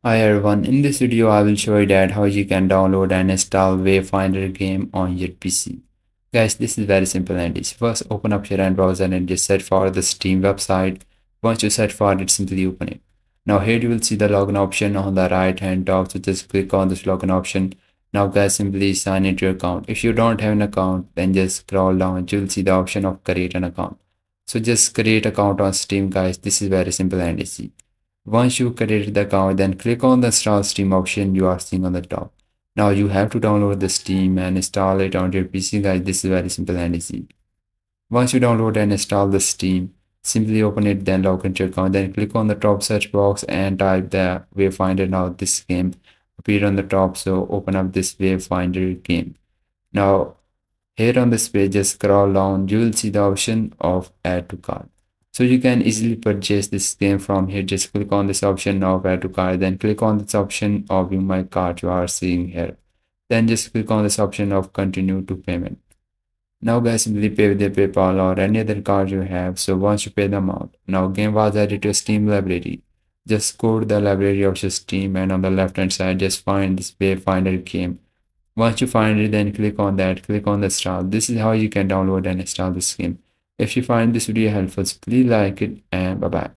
Hi everyone, in this video I will show you that how you can download and install Wayfinder game on your PC. Guys, this is very simple and easy. First open up your end browser and just search for the Steam website. Once you search for it, simply open it. Now here you will see the login option on the right hand top, so just click on this login option. Now guys, simply sign into your account. If you don't have an account, then just scroll down, you will see the option of create an account. So just create account on Steam guys, this is very simple and easy. Once you create the account, then click on the install Steam option you are seeing on the top. Now you have to download the Steam and install it on your PC guys. This is very simple and easy. Once you download and install the Steam, simply open it, then log into your account, then click on the top search box and type the Wayfinder. Now this game appear on the top, so open up this Wayfinder game. Now here on this page, just scroll down, you will see the option of add to cart. So you can easily purchase this game from here. Just click on this option of add to cart, then click on this option of view my cart you are seeing here. Then just click on this option of continue to payment. Now guys, simply pay with your PayPal or any other card you have. So once you pay the amount, now game was added to your Steam library. Just go to the library of your Steam and on the left hand side just find this Wayfinder game. Once you find it, then click on that, click on the install. This is how you can download and install this game. If you find this video helpful, please like it and bye bye.